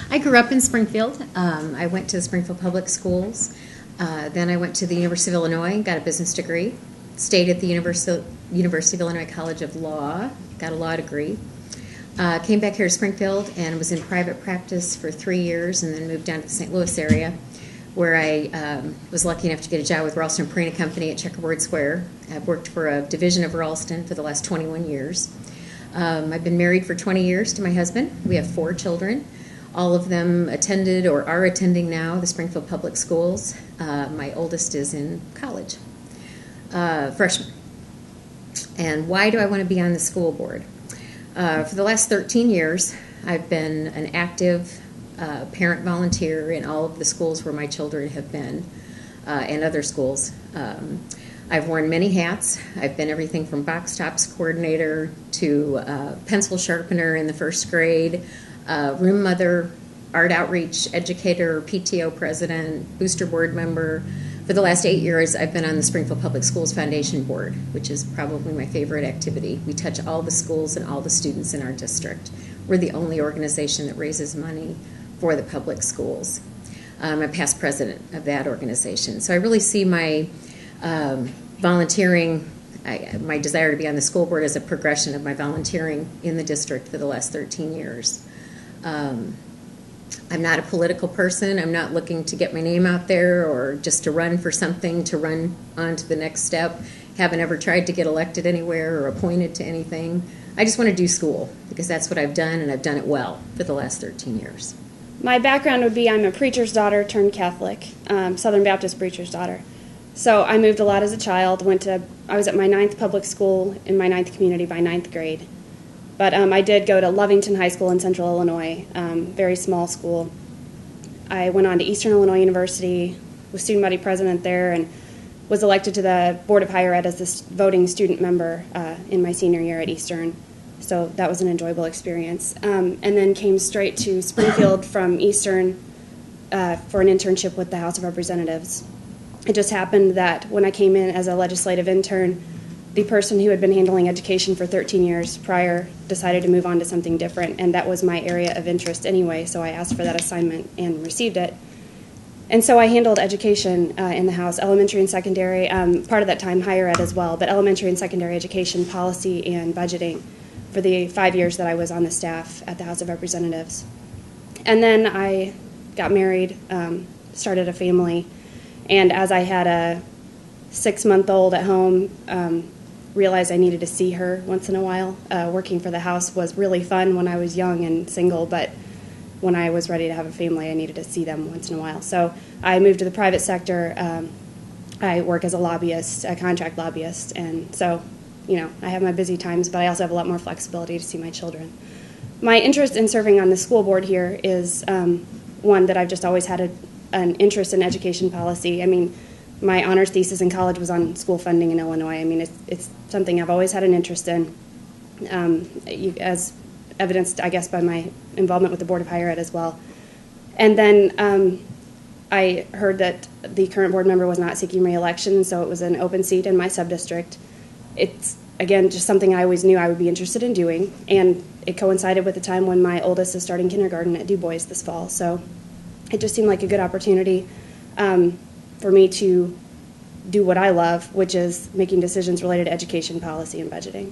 I grew up in Springfield. I went to the Springfield Public Schools. Then I went to the University of Illinois and got a business degree. Stayed at the University of Illinois College of Law, got a law degree. Came back here to Springfield and was in private practice for 3 years, and then moved down to the St. Louis area, where I was lucky enough to get a job with Ralston & Perina Company at Checkerboard Square. I've worked for a division of Ralston for the last 21 years. I've been married for 20 years to my husband. We have 4 children. All of them attended or are attending now the Springfield Public Schools. My oldest is in college, freshman. And why do I want to be on the school board? For the last 13 years, I've been an active parent volunteer in all of the schools where my children have been, and other schools. I've worn many hats. I've been everything from box tops coordinator to pencil sharpener in the first grade, room mother, art outreach educator, PTO president, booster board member. For the last 8 years, I've been on the Springfield Public Schools Foundation Board, which is probably my favorite activity. We touch all the schools and all the students in our district. We're the only organization that raises money for the public schools. I'm a past president of that organization. So I really see my volunteering, my desire to be on the school board as a progression of my volunteering in the district for the last 13 years. I'm not a political person. I'm not looking to get my name out there or just to run for something, to run on to the next step. Haven't ever tried to get elected anywhere or appointed to anything. I just want to do school because that's what I've done, and I've done it well for the last 13 years. My background would be I'm a preacher's daughter turned Catholic, Southern Baptist preacher's daughter. So I moved a lot as a child. I was at my 9th public school in my 9th community by 9th grade. But I did go to Lovington High School in Central Illinois, very small school. I went on to Eastern Illinois University, was student body president there, and was elected to the Board of Higher Ed as the voting student member in my senior year at Eastern. So that was an enjoyable experience. And then came straight to Springfield from Eastern for an internship with the House of Representatives. It just happened that when I came in as a legislative intern, the person who had been handling education for 13 years prior decided to move on to something different, and that was my area of interest anyway, so I asked for that assignment and received it. And so I handled education in the House, elementary and secondary, part of that time higher ed as well, but elementary and secondary education policy and budgeting for the 5 years that I was on the staff at the House of Representatives. And then I got married, started a family, and as I had a 6-month-old at home, realized I needed to see her once in a while. Working for the House was really fun when I was young and single, but when I was ready to have a family, I needed to see them once in a while. So I moved to the private sector. I work as a lobbyist, a contract lobbyist, and so, I have my busy times, but I also have a lot more flexibility to see my children. My interest in serving on the school board here is one that I've just always had an interest in education policy. I mean, my honors thesis in college was on school funding in Illinois. I mean, it's something I've always had an interest in, as evidenced, I guess, by my involvement with the Board of Higher Ed as well. And then I heard that the current board member was not seeking re-election, so it was an open seat in my subdistrict. It's, again, just something I always knew I would be interested in doing, and it coincided with the time when my oldest is starting kindergarten at Du Bois this fall. So it just seemed like a good opportunity for me to do what I love, which is making decisions related to education policy and budgeting.